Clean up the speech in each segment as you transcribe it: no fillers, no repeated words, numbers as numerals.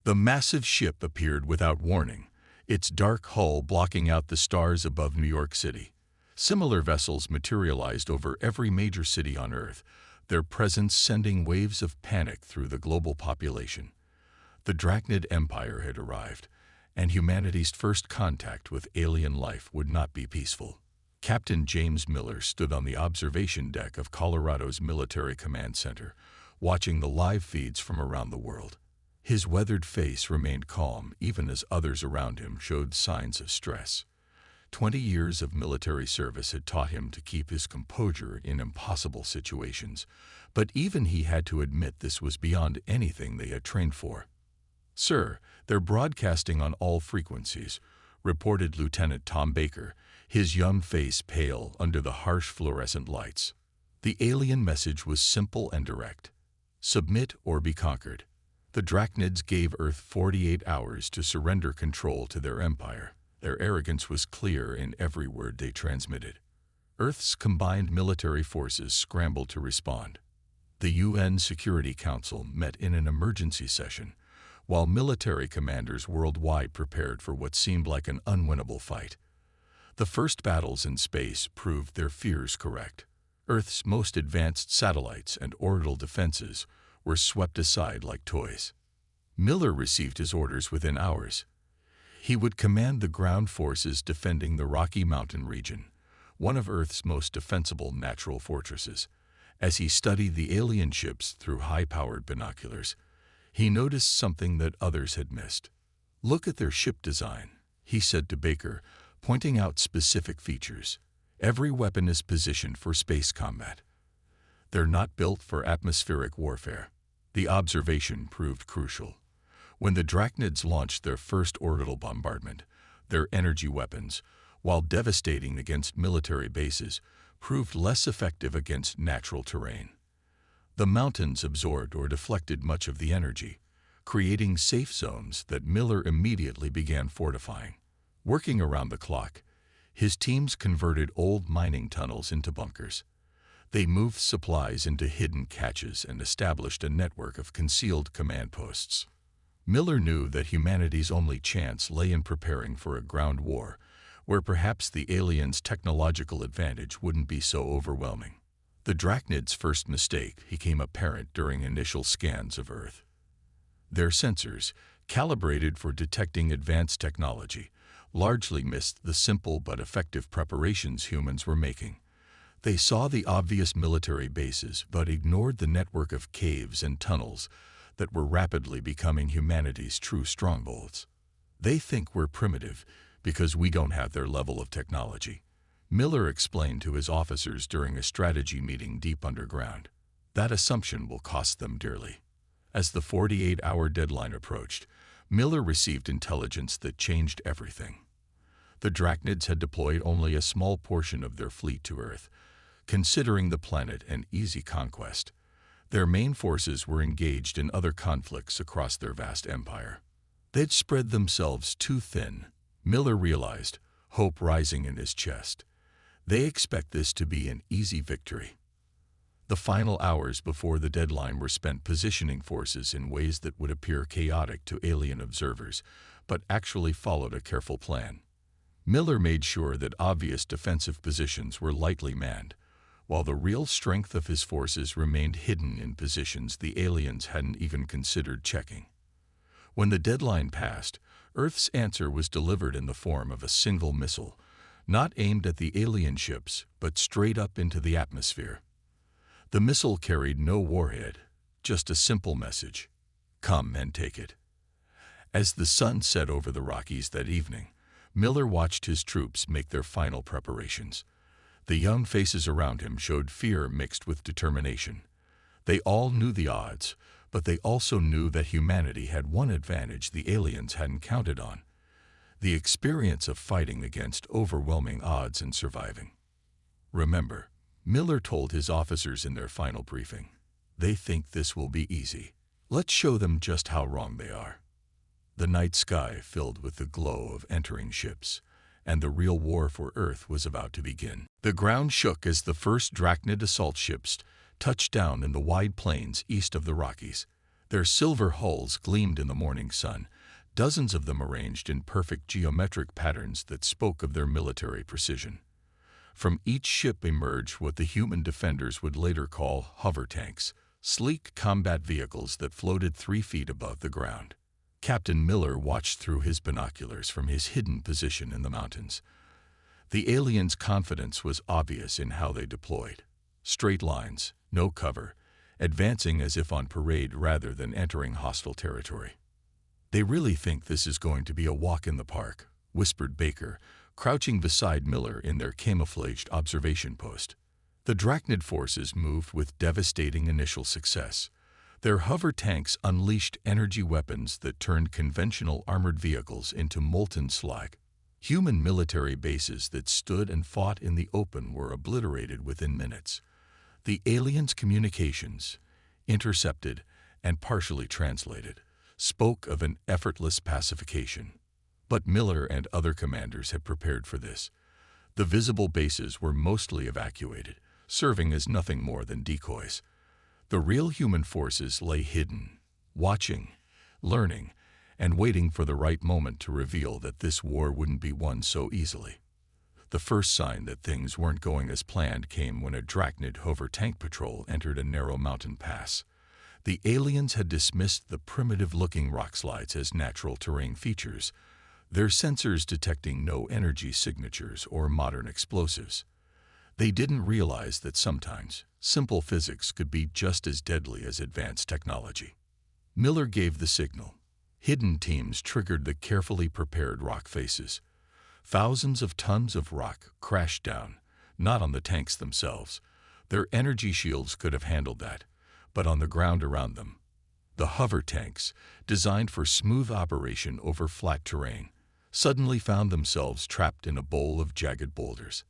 The massive ship appeared without warning, its dark hull blocking out the stars above New York City. Similar vessels materialized over every major city on Earth, their presence sending waves of panic through the global population. The Drachnid Empire had arrived, and humanity's first contact with alien life would not be peaceful. Captain James Miller stood on the observation deck of Colorado's Military Command Center, watching the live feeds from around the world. His weathered face remained calm even as others around him showed signs of stress. 20 years of military service had taught him to keep his composure in impossible situations, but even he had to admit this was beyond anything they had trained for. "Sir, they're broadcasting on all frequencies," reported Lieutenant Tom Baker, his young face pale under the harsh fluorescent lights. The alien message was simple and direct. Submit or be conquered. The Drachnids gave Earth 48 hours to surrender control to their empire. Their arrogance was clear in every word they transmitted. Earth's combined military forces scrambled to respond. The UN Security Council met in an emergency session, while military commanders worldwide prepared for what seemed like an unwinnable fight. The first battles in space proved their fears correct. Earth's most advanced satellites and orbital defenses were swept aside like toys. Miller received his orders within hours. He would command the ground forces defending the Rocky Mountain region, one of Earth's most defensible natural fortresses. As he studied the alien ships through high-powered binoculars, he noticed something that others had missed. "Look at their ship design," he said to Baker, pointing out specific features. "Every weapon is positioned for space combat. They're not built for atmospheric warfare." The observation proved crucial. When the Drachnids launched their first orbital bombardment, their energy weapons, while devastating against military bases, proved less effective against natural terrain. The mountains absorbed or deflected much of the energy, creating safe zones that Miller immediately began fortifying. Working around the clock, his teams converted old mining tunnels into bunkers. They moved supplies into hidden caches and established a network of concealed command posts. Miller knew that humanity's only chance lay in preparing for a ground war, where perhaps the aliens' technological advantage wouldn't be so overwhelming. The Drachnids' first mistake became apparent during initial scans of Earth. Their sensors, calibrated for detecting advanced technology, largely missed the simple but effective preparations humans were making. They saw the obvious military bases but ignored the network of caves and tunnels that were rapidly becoming humanity's true strongholds. "They think we're primitive because we don't have their level of technology," Miller explained to his officers during a strategy meeting deep underground. "That assumption will cost them dearly." As the 48-hour deadline approached, Miller received intelligence that changed everything. The Drachnids had deployed only a small portion of their fleet to Earth, considering the planet an easy conquest. Their main forces were engaged in other conflicts across their vast empire. They'd spread themselves too thin, Miller realized, hope rising in his chest. They expect this to be an easy victory. The final hours before the deadline were spent positioning forces in ways that would appear chaotic to alien observers, but actually followed a careful plan. Miller made sure that obvious defensive positions were lightly manned, while the real strength of his forces remained hidden in positions the aliens hadn't even considered checking. When the deadline passed, Earth's answer was delivered in the form of a single missile, not aimed at the alien ships, but straight up into the atmosphere. The missile carried no warhead, just a simple message: "Come and take it." As the sun set over the Rockies that evening, Miller watched his troops make their final preparations. The young faces around him showed fear mixed with determination. They all knew the odds, but they also knew that humanity had one advantage the aliens hadn't counted on: the experience of fighting against overwhelming odds and surviving. "Remember," Miller told his officers in their final briefing, "they think this will be easy. Let's show them just how wrong they are." The night sky filled with the glow of entering ships, and the real war for Earth was about to begin. The ground shook as the first Drachnid assault ships touched down in the wide plains east of the Rockies. Their silver hulls gleamed in the morning sun, dozens of them arranged in perfect geometric patterns that spoke of their military precision. From each ship emerged what the human defenders would later call hover tanks, sleek combat vehicles that floated 3 feet above the ground. Captain Miller watched through his binoculars from his hidden position in the mountains. The aliens' confidence was obvious in how they deployed. Straight lines, no cover, advancing as if on parade rather than entering hostile territory. "They really think this is going to be a walk in the park," whispered Baker, crouching beside Miller in their camouflaged observation post. The Drachnid forces moved with devastating initial success. Their hover tanks unleashed energy weapons that turned conventional armored vehicles into molten slag. Human military bases that stood and fought in the open were obliterated within minutes. The aliens' communications, intercepted and partially translated, spoke of an effortless pacification. But Miller and other commanders had prepared for this. The visible bases were mostly evacuated, serving as nothing more than decoys. The real human forces lay hidden, watching, learning, and waiting for the right moment to reveal that this war wouldn't be won so easily. The first sign that things weren't going as planned came when a Drachnid hover tank patrol entered a narrow mountain pass. The aliens had dismissed the primitive-looking rock slides as natural terrain features, their sensors detecting no energy signatures or modern explosives. They didn't realize that sometimes simple physics could be just as deadly as advanced technology. Miller gave the signal. Hidden teams triggered the carefully prepared rock faces. Thousands of tons of rock crashed down, not on the tanks themselves. Their energy shields could have handled that, but on the ground around them. The hover tanks, designed for smooth operation over flat terrain, suddenly found themselves trapped in a bowl of jagged boulders.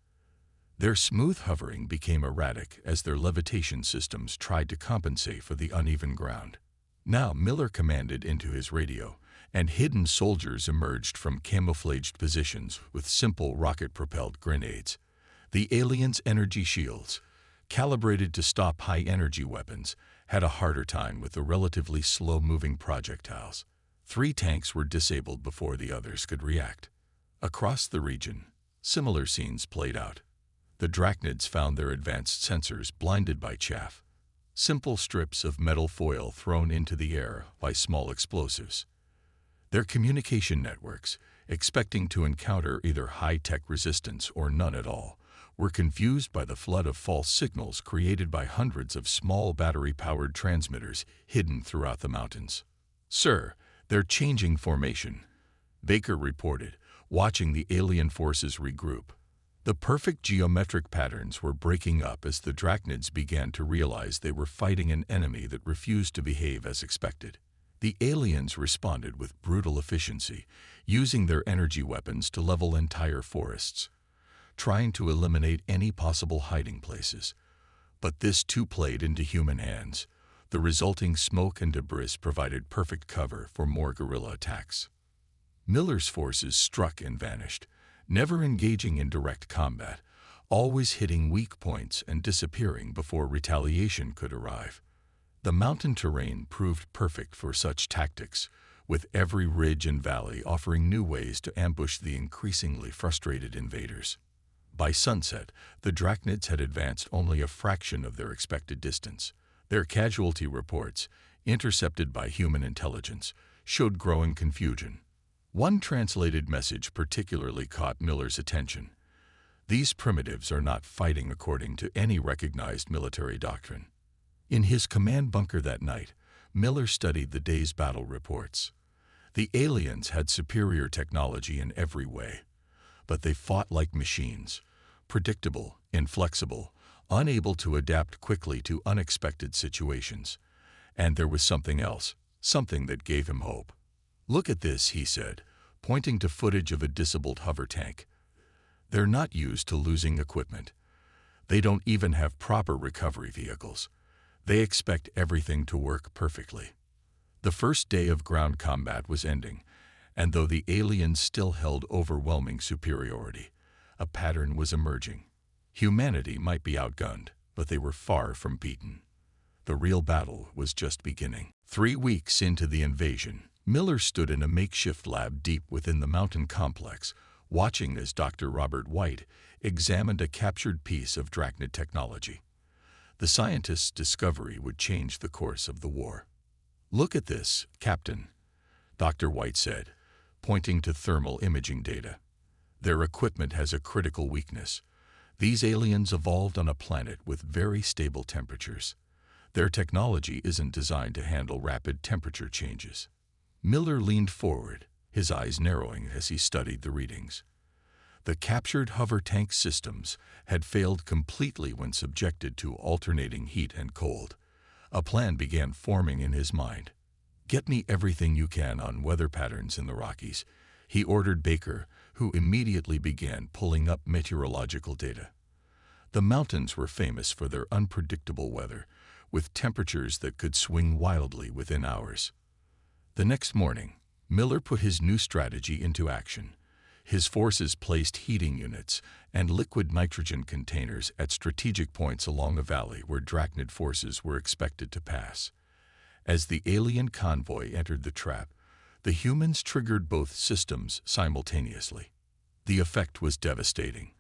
Their smooth hovering became erratic as their levitation systems tried to compensate for the uneven ground. Now Miller commanded into his radio, and hidden soldiers emerged from camouflaged positions with simple rocket-propelled grenades. The aliens' energy shields, calibrated to stop high-energy weapons, had a harder time with the relatively slow-moving projectiles. 3 tanks were disabled before the others could react. Across the region, similar scenes played out. The Drachnids found their advanced sensors blinded by chaff, simple strips of metal foil thrown into the air by small explosives. Their communication networks, expecting to encounter either high-tech resistance or none at all, were confused by the flood of false signals created by hundreds of small battery-powered transmitters hidden throughout the mountains. "Sir, they're changing formation," Baker reported, watching the alien forces regroup. The perfect geometric patterns were breaking up as the Drachnids began to realize they were fighting an enemy that refused to behave as expected. The aliens responded with brutal efficiency, using their energy weapons to level entire forests, trying to eliminate any possible hiding places. But this too played into human hands. The resulting smoke and debris provided perfect cover for more guerrilla attacks. Miller's forces struck and vanished, never engaging in direct combat, always hitting weak points and disappearing before retaliation could arrive. The mountain terrain proved perfect for such tactics, with every ridge and valley offering new ways to ambush the increasingly frustrated invaders. By sunset, the Drachnids had advanced only a fraction of their expected distance. Their casualty reports, intercepted by human intelligence, showed growing confusion. One translated message particularly caught Miller's attention. "These primitives are not fighting according to any recognized military doctrine." In his command bunker that night, Miller studied the day's battle reports. The aliens had superior technology in every way, but they fought like machines, predictable, inflexible, unable to adapt quickly to unexpected situations. And there was something else, something that gave him hope. "Look at this," he said, pointing to footage of a disabled hover tank. "They're not used to losing equipment. They don't even have proper recovery vehicles. They expect everything to work perfectly." The first day of ground combat was ending, and though the aliens still held overwhelming superiority, a pattern was emerging. Humanity might be outgunned, but they were far from beaten. The real battle was just beginning. 3 weeks into the invasion, Miller stood in a makeshift lab deep within the mountain complex, watching as Dr. Robert White examined a captured piece of Drachnid technology. The scientist's discovery would change the course of the war. "Look at this, Captain," Dr. White said, pointing to thermal imaging data. "Their equipment has a critical weakness. These aliens evolved on a planet with very stable temperatures. Their technology isn't designed to handle rapid temperature changes." Miller leaned forward, his eyes narrowing as he studied the readings. The captured hover tank systems had failed completely when subjected to alternating heat and cold. A plan began forming in his mind. "Get me everything you can on weather patterns in the Rockies," he ordered Baker, who immediately began pulling up meteorological data. The mountains were famous for their unpredictable weather, with temperatures that could swing wildly within hours. The next morning, Miller put his new strategy into action. His forces placed heating units and liquid nitrogen containers at strategic points along a valley where Drachnid forces were expected to pass. As the alien convoy entered the trap, the humans triggered both systems simultaneously. The effect was devastating.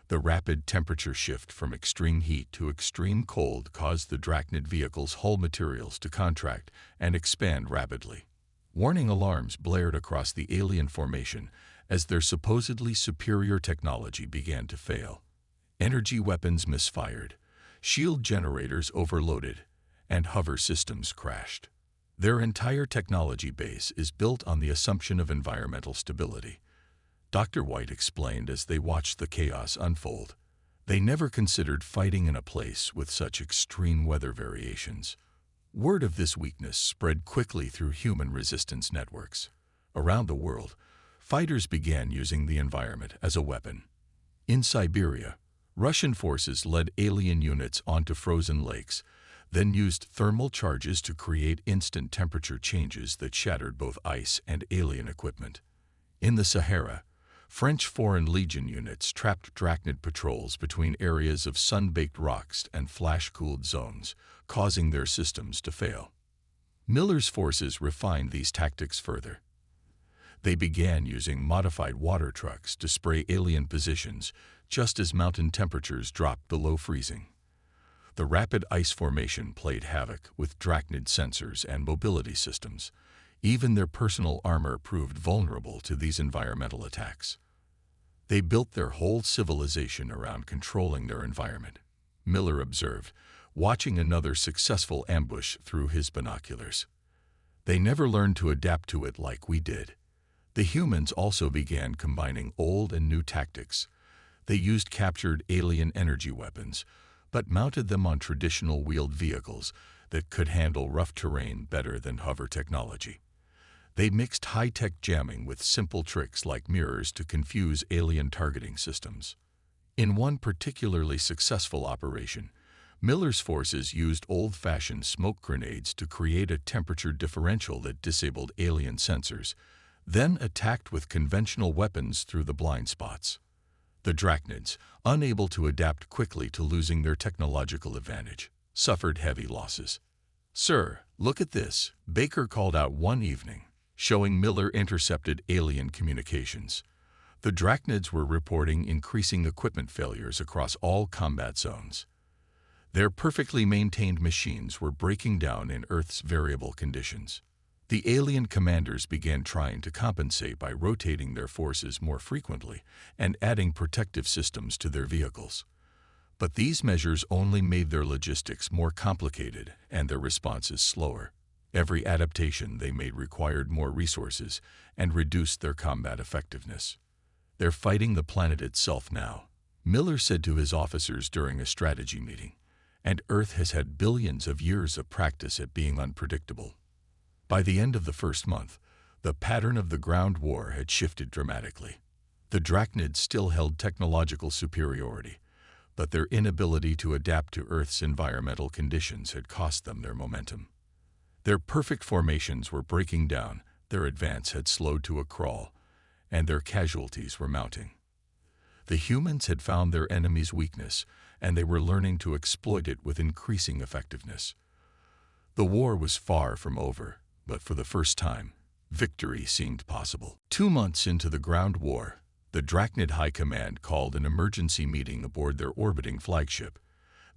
The rapid temperature shift from extreme heat to extreme cold caused the Drachnid vehicle's hull materials to contract and expand rapidly. Warning alarms blared across the alien formation as their supposedly superior technology began to fail. Energy weapons misfired, shield generators overloaded, and hover systems crashed. Their entire technology base is built on the assumption of environmental stability, Dr. White explained as they watched the chaos unfold. They never considered fighting in a place with such extreme weather variations. Word of this weakness spread quickly through human resistance networks. Around the world, fighters began using the environment as a weapon. In Siberia, Russian forces led alien units onto frozen lakes, then used thermal charges to create instant temperature changes that shattered both ice and alien equipment. In the Sahara, French Foreign Legion units trapped Drachnid patrols between areas of sun-baked rocks and flash-cooled zones, causing their systems to fail. Miller's forces refined these tactics further. They began using modified water trucks to spray alien positions just as mountain temperatures dropped below freezing. The rapid ice formation played havoc with Drachnid sensors and mobility systems. Even their personal armor proved vulnerable to these environmental attacks. They built their whole civilization around controlling their environment, Miller observed, watching another successful ambush through his binoculars. They never learned to adapt to it like we did. The humans also began combining old and new tactics. They used captured alien energy weapons, but mounted them on traditional wheeled vehicles that could handle rough terrain better than hover technology. They mixed high-tech jamming with simple tricks like mirrors to confuse alien targeting systems. In one particularly successful operation, Miller's forces used old-fashioned smoke grenades to create a temperature differential that disabled alien sensors, then attacked with conventional weapons through the blind spots. The Drachnids, unable to adapt quickly to losing their technological advantage, suffered heavy losses. "Sir, look at this," Baker called out one evening, showing Miller intercepted alien communications. The Drachnids were reporting increasing equipment failures across all combat zones. Their perfectly maintained machines were breaking down in Earth's variable conditions. The alien commanders began trying to compensate by rotating their forces more frequently and adding protective systems to their vehicles. But these measures only made their logistics more complicated and their responses slower. Every adaptation they made required more resources and reduced their combat effectiveness. "They're fighting the planet itself now," Miller said to his officers during a strategy meeting, "and Earth has had billions of years of practice at being unpredictable." By the end of the first month, the pattern of the ground war had shifted dramatically. The Drachnids still held technological superiority, but their inability to adapt to Earth's environmental conditions had cost them their momentum. Their perfect formations were breaking down, their advance had slowed to a crawl, and their casualties were mounting. The humans had found their enemy's weakness, and they were learning to exploit it with increasing effectiveness. The war was far from over, but for the first time, victory seemed possible. 2 months into the ground war, the Drachnid High Command called an emergency meeting aboard their orbiting flagship.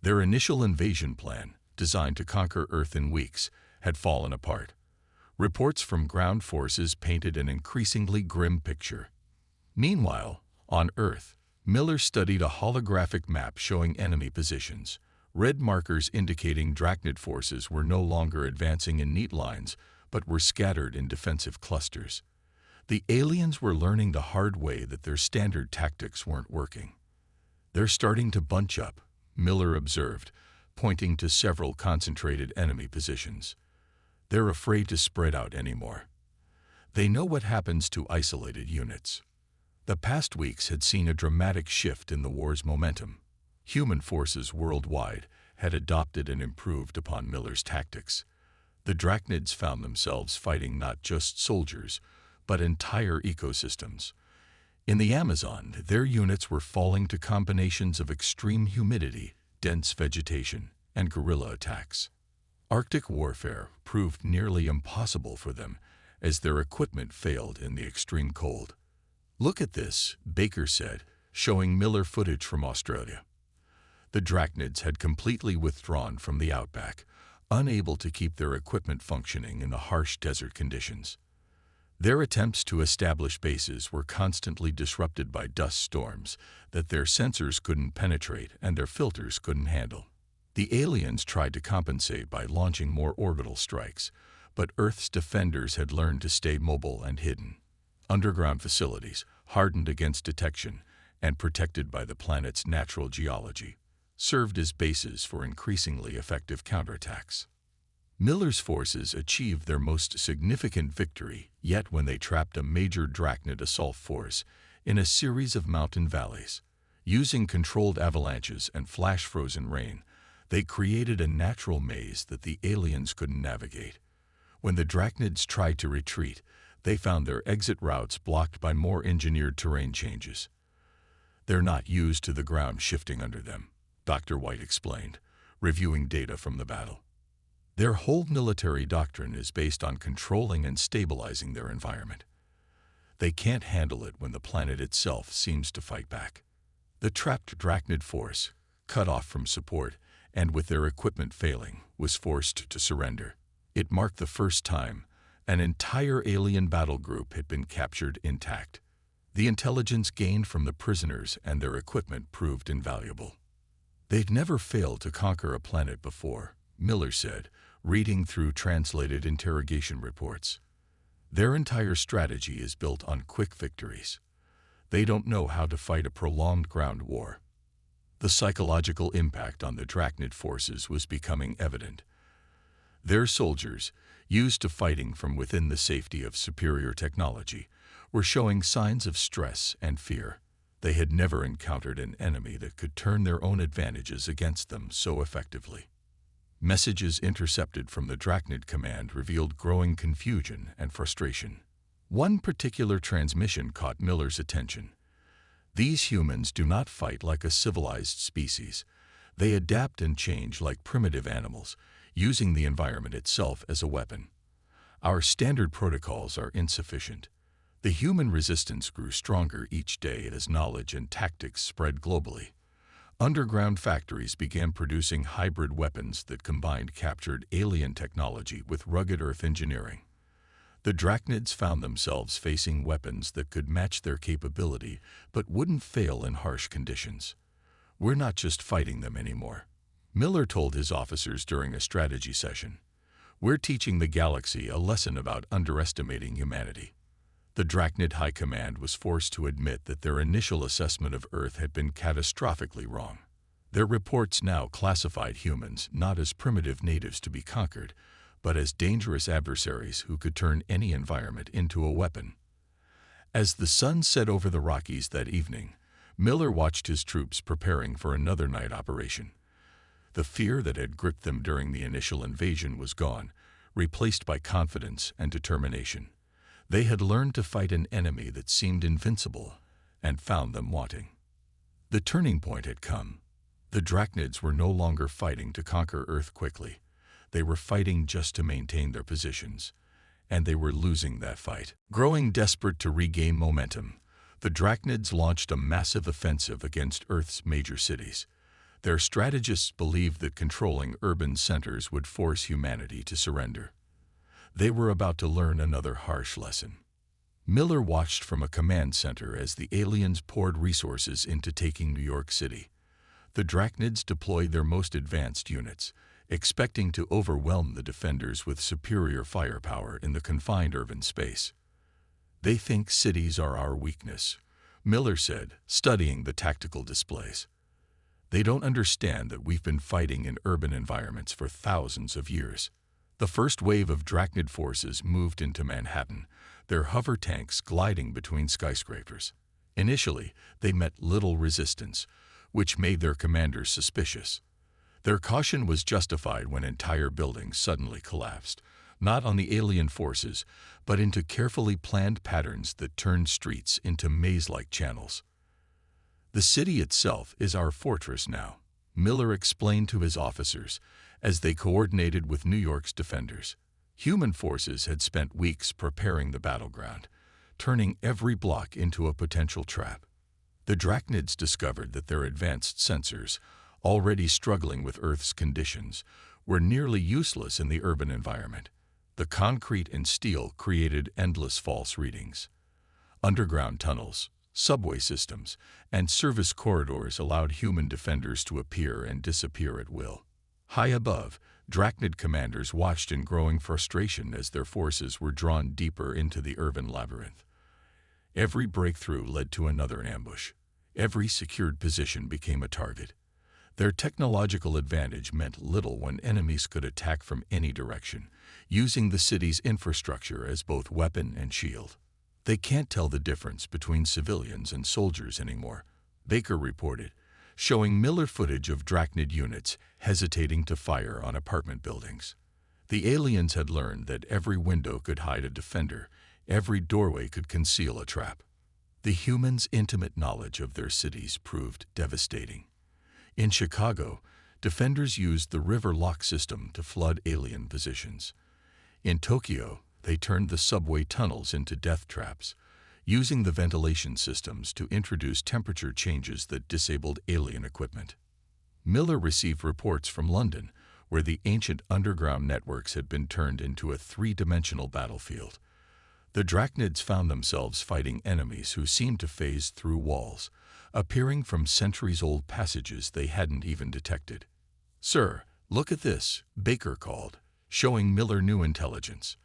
Their initial invasion plan, designed to conquer Earth in weeks, had fallen apart. Reports from ground forces painted an increasingly grim picture. Meanwhile, on Earth, Miller studied a holographic map showing enemy positions. Red markers indicating Drachnid forces were no longer advancing in neat lines, but were scattered in defensive clusters. The aliens were learning the hard way that their standard tactics weren't working. "They're starting to bunch up," Miller observed, pointing to several concentrated enemy positions. "They're afraid to spread out anymore. They know what happens to isolated units." The past weeks had seen a dramatic shift in the war's momentum. Human forces worldwide had adopted and improved upon Miller's tactics. The Drachnids found themselves fighting not just soldiers, but entire ecosystems. In the Amazon, their units were falling to combinations of extreme humidity, dense vegetation, and guerrilla attacks. Arctic warfare proved nearly impossible for them as their equipment failed in the extreme cold. "Look at this," Baker said, showing Miller footage from Australia. The Drachnids had completely withdrawn from the outback, unable to keep their equipment functioning in the harsh desert conditions. Their attempts to establish bases were constantly disrupted by dust storms that their sensors couldn't penetrate and their filters couldn't handle. The aliens tried to compensate by launching more orbital strikes, but Earth's defenders had learned to stay mobile and hidden. Underground facilities, hardened against detection and protected by the planet's natural geology, served as bases for increasingly effective counterattacks. Miller's forces achieved their most significant victory yet when they trapped a major Drachnid assault force in a series of mountain valleys. Using controlled avalanches and flash-frozen rain, they created a natural maze that the aliens couldn't navigate. When the Drachnids tried to retreat, they found their exit routes blocked by more engineered terrain changes. "They're not used to the ground shifting under them," Dr. White explained, reviewing data from the battle. "Their whole military doctrine is based on controlling and stabilizing their environment. They can't handle it when the planet itself seems to fight back." The trapped Drachnid force, cut off from support and with their equipment failing, was forced to surrender. It marked the first time an entire alien battle group had been captured intact. The intelligence gained from the prisoners and their equipment proved invaluable. "They'd never failed to conquer a planet before," Miller said, reading through translated interrogation reports. "Their entire strategy is built on quick victories. They don't know how to fight a prolonged ground war." The psychological impact on the Drachnid forces was becoming evident. Their soldiers, used to fighting from within the safety of superior technology, were showing signs of stress and fear. They had never encountered an enemy that could turn their own advantages against them so effectively. Messages intercepted from the Drachnid command revealed growing confusion and frustration. One particular transmission caught Miller's attention. "These humans do not fight like a civilized species. They adapt and change like primitive animals, using the environment itself as a weapon. Our standard protocols are insufficient." The human resistance grew stronger each day as knowledge and tactics spread globally. Underground factories began producing hybrid weapons that combined captured alien technology with rugged Earth engineering. The Drachnids found themselves facing weapons that could match their capability but wouldn't fail in harsh conditions. "We're not just fighting them anymore," Miller told his officers during a strategy session. "We're teaching the galaxy a lesson about underestimating humanity." The Drachnid High Command was forced to admit that their initial assessment of Earth had been catastrophically wrong. Their reports now classified humans not as primitive natives to be conquered, but as dangerous adversaries who could turn any environment into a weapon. As the sun set over the Rockies that evening, Miller watched his troops preparing for another night operation. The fear that had gripped them during the initial invasion was gone, replaced by confidence and determination. They had learned to fight an enemy that seemed invincible and found them wanting. The turning point had come. The Drachnids were no longer fighting to conquer Earth quickly. They were fighting just to maintain their positions, and they were losing that fight. Growing desperate to regain momentum, the Drachnids launched a massive offensive against Earth's major cities. Their strategists believed that controlling urban centers would force humanity to surrender. They were about to learn another harsh lesson. Miller watched from a command center as the aliens poured resources into taking New York City. The Drachnids deployed their most advanced units, expecting to overwhelm the defenders with superior firepower in the confined urban space. "They think cities are our weakness," Miller said, studying the tactical displays. "They don't understand that we've been fighting in urban environments for thousands of years." The first wave of Drachnid forces moved into Manhattan, their hover tanks gliding between skyscrapers. Initially, they met little resistance, which made their commanders suspicious. Their caution was justified when entire buildings suddenly collapsed, not on the alien forces, but into carefully planned patterns that turned streets into maze-like channels. "The city itself is our fortress now," Miller explained to his officers as they coordinated with New York's defenders. Human forces had spent weeks preparing the battleground, turning every block into a potential trap. The Drachnids discovered that their advanced sensors, already struggling with Earth's conditions, were nearly useless in the urban environment. The concrete and steel created endless false readings. Underground tunnels, subway systems, and service corridors allowed human defenders to appear and disappear at will. High above, Drachnid commanders watched in growing frustration as their forces were drawn deeper into the urban labyrinth. Every breakthrough led to another ambush. Every secured position became a target. Their technological advantage meant little when enemies could attack from any direction, using the city's infrastructure as both weapon and shield. "They can't tell the difference between civilians and soldiers anymore," Baker reported, showing Miller footage of Drachnid units hesitating to fire on apartment buildings. The aliens had learned that every window could hide a defender, every doorway could conceal a trap. The humans' intimate knowledge of their cities proved devastating. In Chicago, defenders used the river lock system to flood alien positions. In Tokyo, they turned the subway tunnels into death traps, using the ventilation systems to introduce temperature changes that disabled alien equipment. Miller received reports from London, where the ancient underground networks had been turned into a three-dimensional battlefield. The Drachnids found themselves fighting enemies who seemed to phase through walls, appearing from centuries-old passages they hadn't even detected. "Sir, look at this," Baker called, showing Miller new intelligence.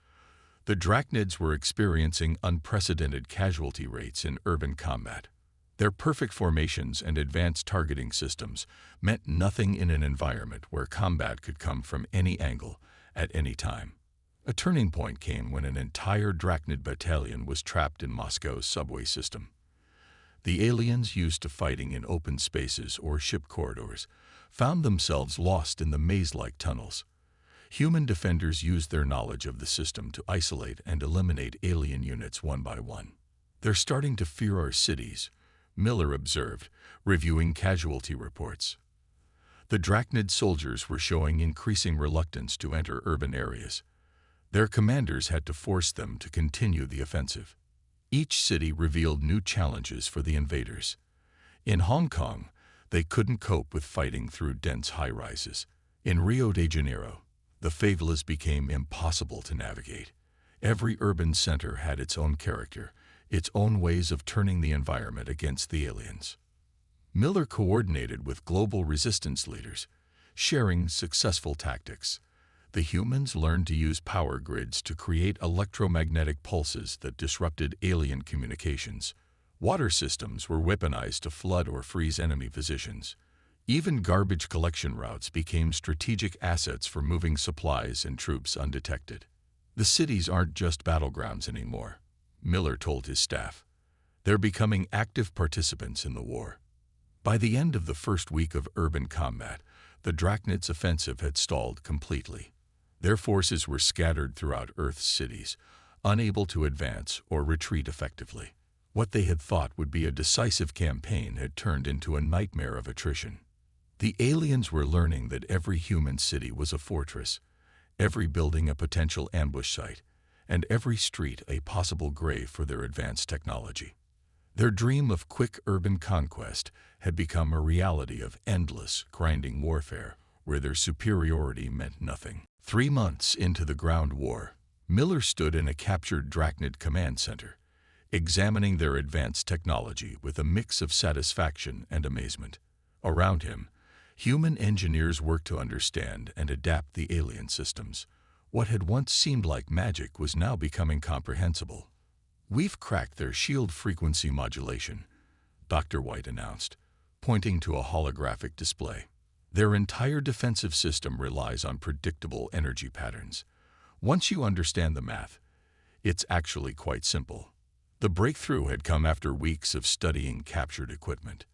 The Drachnids were experiencing unprecedented casualty rates in urban combat. Their perfect formations and advanced targeting systems meant nothing in an environment where combat could come from any angle, at any time. A turning point came when an entire Drachnid battalion was trapped in Moscow's subway system. The aliens, used to fighting in open spaces or ship corridors, found themselves lost in the maze-like tunnels. Human defenders used their knowledge of the system to isolate and eliminate alien units one by one. "They're starting to fear our cities," Miller observed, reviewing casualty reports. The Drachnid soldiers were showing increasing reluctance to enter urban areas. Their commanders had to force them to continue the offensive. Each city revealed new challenges for the invaders. In Hong Kong, they couldn't cope with fighting through dense high-rises. In Rio de Janeiro, the favelas became impossible to navigate. Every urban center had its own character, its own ways of turning the environment against the aliens. Miller coordinated with global resistance leaders, sharing successful tactics. The humans learned to use power grids to create electromagnetic pulses that disrupted alien communications. Water systems were weaponized to flood or freeze enemy positions. Even garbage collection routes became strategic assets for moving supplies and troops undetected. "The cities aren't just battlegrounds anymore," Miller told his staff. "They're becoming active participants in the war." By the end of the first week of urban combat, the Drachnids' offensive had stalled completely. Their forces were scattered throughout Earth's cities, unable to advance or retreat effectively. What they had thought would be a decisive campaign had turned into a nightmare of attrition. The aliens were learning that every human city was a fortress, every building a potential ambush site, and every street a possible grave for their advanced technology. Their dream of quick urban conquest had become a reality of endless, grinding warfare, where their superiority meant nothing. 3 months into the ground war, Miller stood in a captured Drachnid command center, examining their advanced technology with a mix of satisfaction and amazement. Around him, human engineers worked to understand and adapt the alien systems. What had once seemed like magic was now becoming comprehensible. "We've cracked their shield frequency modulation," Dr. White announced, pointing to a holographic display. "Their entire defensive system relies on predictable energy patterns. Once you understand the math, it's actually quite simple." The breakthrough had come after weeks of studying captured equipment.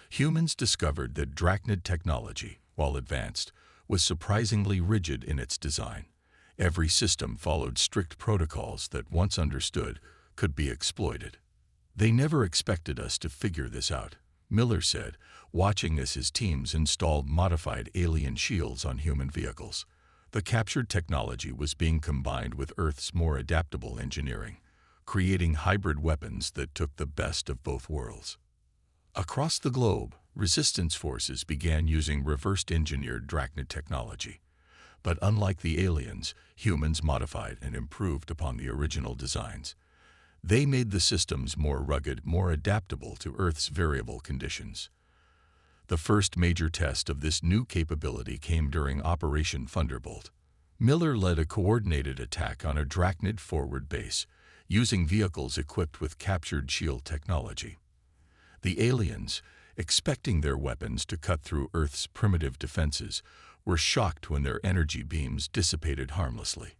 Humans discovered that Drachnid technology, while advanced, was surprisingly rigid in its design. Every system followed strict protocols that, once understood, could be exploited. "They never expected us to figure this out," Miller said, watching as his teams installed modified alien shields on human vehicles. The captured technology was being combined with Earth's more adaptable engineering, creating hybrid weapons that took the best of both worlds. Across the globe, resistance forces began using reverse-engineered Drachnid technology. But unlike the aliens, humans modified and improved upon the original designs. They made the systems more rugged, more adaptable to Earth's variable conditions. The first major test of this new capability came during Operation Thunderbolt. Miller led a coordinated attack on a Drachnid forward base, using vehicles equipped with captured shield technology. The aliens, expecting their weapons to cut through Earth's primitive defenses, were shocked when their energy beams dissipated harmlessly.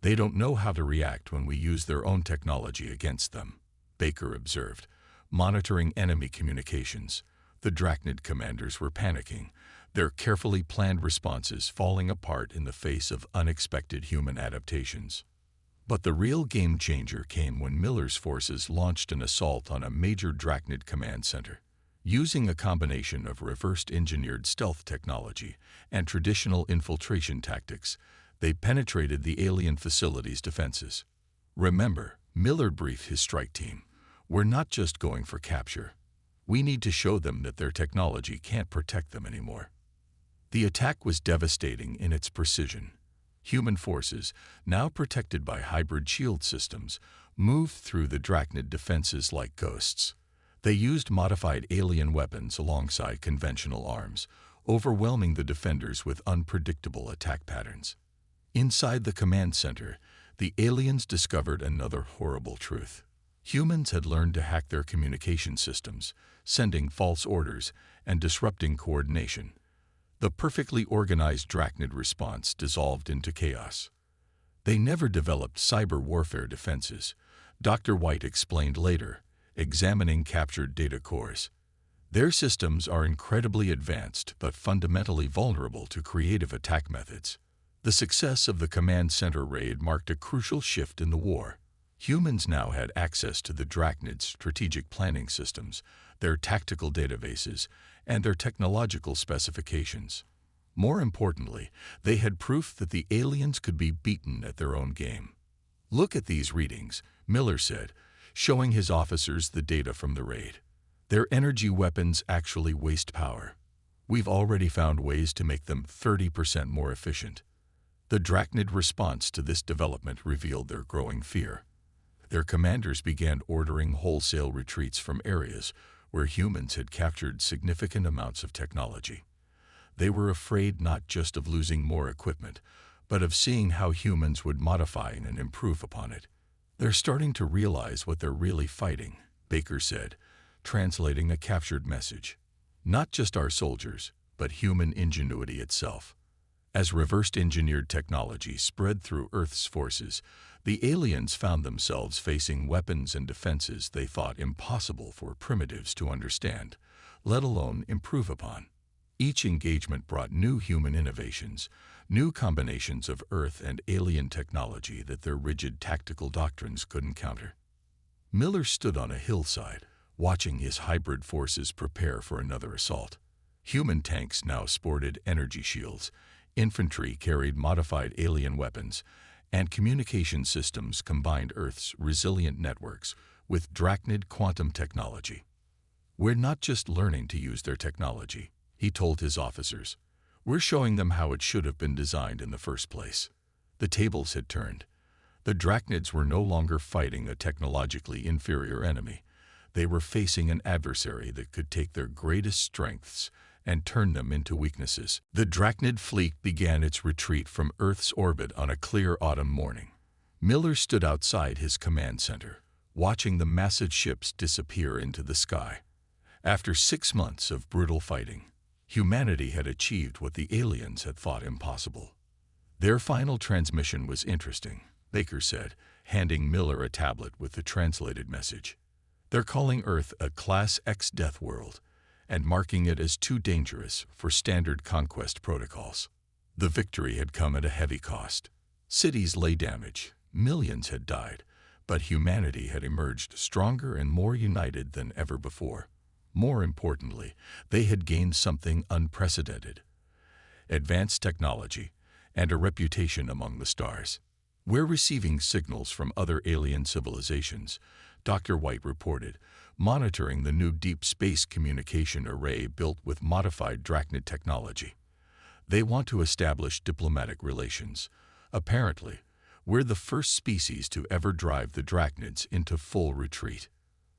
"They don't know how to react when we use their own technology against them," Baker observed, monitoring enemy communications. The Drachnid commanders were panicking, their carefully planned responses falling apart in the face of unexpected human adaptations. But the real game changer came when Miller's forces launched an assault on a major Drachnid command center. Using a combination of reverse-engineered stealth technology and traditional infiltration tactics, they penetrated the alien facility's defenses. "Remember," Miller briefed his strike team, "we're not just going for capture. We need to show them that their technology can't protect them anymore." The attack was devastating in its precision. Human forces, now protected by hybrid shield systems, moved through the Drachnid defenses like ghosts. They used modified alien weapons alongside conventional arms, overwhelming the defenders with unpredictable attack patterns. Inside the command center, the aliens discovered another horrible truth. Humans had learned to hack their communication systems, sending false orders and disrupting coordination. The perfectly organized Drachnid response dissolved into chaos. "They never developed cyber warfare defenses," Dr. White explained later, examining captured data cores. "Their systems are incredibly advanced but fundamentally vulnerable to creative attack methods." The success of the command center raid marked a crucial shift in the war. Humans now had access to the Drachnid's strategic planning systems, their tactical databases, and their technological specifications. More importantly, they had proof that the aliens could be beaten at their own game. "Look at these readings," Miller said, showing his officers the data from the raid. "Their energy weapons actually waste power. We've already found ways to make them 30% more efficient." The Drachnid response to this development revealed their growing fear. Their commanders began ordering wholesale retreats from areas where humans had captured significant amounts of technology. They were afraid not just of losing more equipment, but of seeing how humans would modify and improve upon it. "They're starting to realize what they're really fighting," Baker said, translating a captured message. "Not just our soldiers, but human ingenuity itself." As reverse-engineered technology spread through Earth's forces, the aliens found themselves facing weapons and defenses they thought impossible for primitives to understand, let alone improve upon. Each engagement brought new human innovations, new combinations of Earth and alien technology that their rigid tactical doctrines couldn't counter. Miller stood on a hillside, watching his hybrid forces prepare for another assault. Human tanks now sported energy shields, Infantry carried modified alien weapons, and communication systems combined Earth's resilient networks with Drachnid quantum technology. "We're not just learning to use their technology," he told his officers. "We're showing them how it should have been designed in the first place." The tables had turned. The Drachnids were no longer fighting a technologically inferior enemy. They were facing an adversary that could take their greatest strengths and turn them into weaknesses. The Drachnid fleet began its retreat from Earth's orbit on a clear autumn morning. Miller stood outside his command center, watching the massive ships disappear into the sky. After 6 months of brutal fighting, humanity had achieved what the aliens had thought impossible. Their final transmission was interesting, Baker said, handing Miller a tablet with the translated message. "They're calling Earth a Class X death world and marking it as too dangerous for standard conquest protocols." The victory had come at a heavy cost. Cities lay damaged, millions had died, but humanity had emerged stronger and more united than ever before. More importantly, they had gained something unprecedented: advanced technology and a reputation among the stars. "We're receiving signals from other alien civilizations," Dr. White reported, monitoring the new deep space communication array built with modified Drachnid technology. "They want to establish diplomatic relations. Apparently, we're the first species to ever drive the Drachnids into full retreat."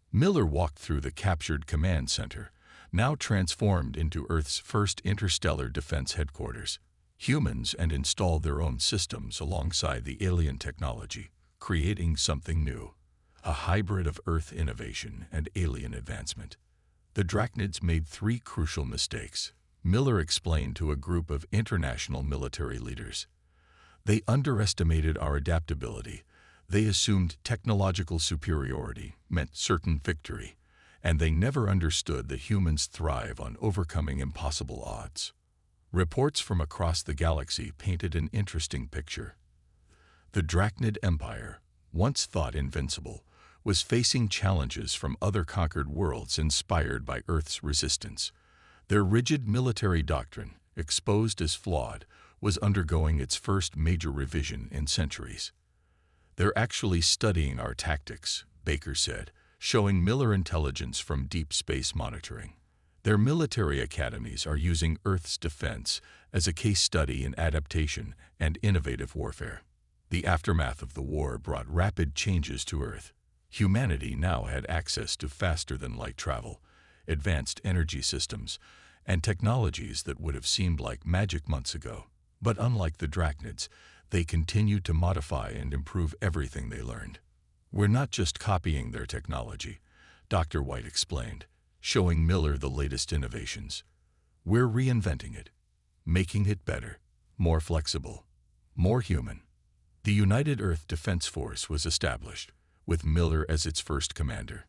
Miller walked through the captured command center, now transformed into Earth's first interstellar defense headquarters. Humans and installed their own systems alongside the alien technology, creating something new: a hybrid of Earth innovation and alien advancement. The Drachnids made 3 crucial mistakes, Miller explained to a group of international military leaders. They underestimated our adaptability. They assumed technological superiority meant certain victory, and they never understood that humans thrive on overcoming impossible odds. Reports from across the galaxy painted an interesting picture. The Drachnid Empire, once thought invincible, was facing challenges from other conquered worlds inspired by Earth's resistance. Their rigid military doctrine, exposed as flawed, was undergoing its first major revision in centuries. "They're actually studying our tactics," Baker said, showing Miller intelligence from deep space monitoring. "Their military academies are using Earth's defense as a case study in adaptation and innovative warfare." The aftermath of the war brought rapid changes to Earth. Humanity now had access to faster-than-light travel, advanced energy systems, and technologies that would have seemed like magic months ago. But unlike the Drachnids, they continued to modify and improve everything they learned. "We're not just copying their technology," Dr. White explained, showing Miller the latest innovations. "We're reinventing it, making it better, more flexible, more human." The United Earth Defense Force was established, with Miller as its first commander.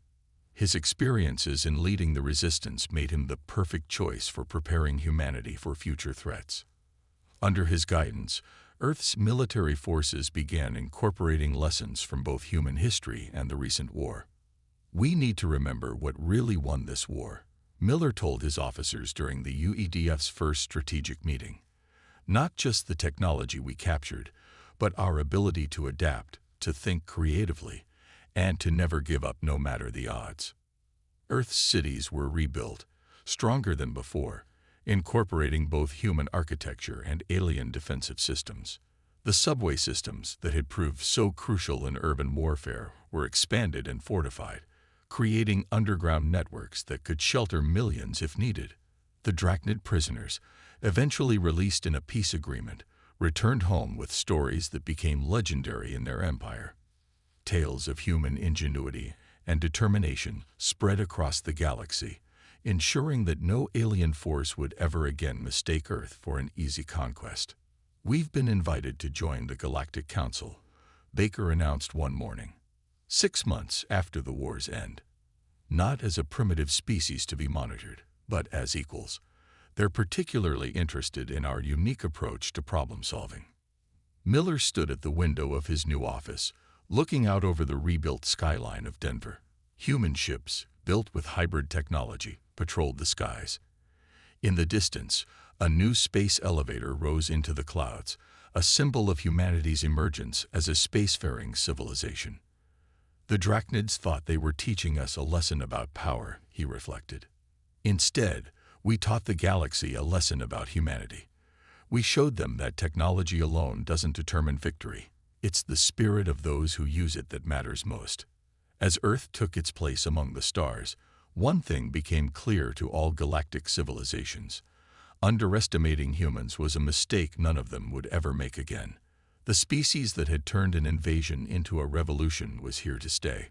His experiences in leading the resistance made him the perfect choice for preparing humanity for future threats. Under his guidance, Earth's military forces began incorporating lessons from both human history and the recent war. "We need to remember what really won this war," Miller told his officers during the UEDF's first strategic meeting. "Not just the technology we captured, but our ability to adapt, to think creatively, and to never give up no matter the odds." Earth's cities were rebuilt, stronger than before, incorporating both human architecture and alien defensive systems. The subway systems that had proved so crucial in urban warfare were expanded and fortified, creating underground networks that could shelter millions if needed. The Drachnid prisoners, eventually released in a peace agreement, returned home with stories that became legendary in their empire. Tales of human ingenuity and determination spread across the galaxy, ensuring that no alien force would ever again mistake Earth for an easy conquest. "We've been invited to join the Galactic Council," Baker announced one morning, 6 months after the war's end. "Not as a primitive species to be monitored, but as equals. They're particularly interested in our unique approach to problem solving." Miller stood at the window of his new office, looking out over the rebuilt skyline of Denver. Human ships, built with hybrid technology, patrolled the skies. In the distance, a new space elevator rose into the clouds, a symbol of humanity's emergence as a spacefaring civilization. The Drachnids thought they were teaching us a lesson about power, he reflected. Instead, we taught the galaxy a lesson about humanity. We showed them that technology alone doesn't determine victory. It's the spirit of those who use it that matters most. As Earth took its place among the stars, one thing became clear to all galactic civilizations. Underestimating humans was a mistake none of them would ever make again. The species that had turned an invasion into a revolution was here to stay.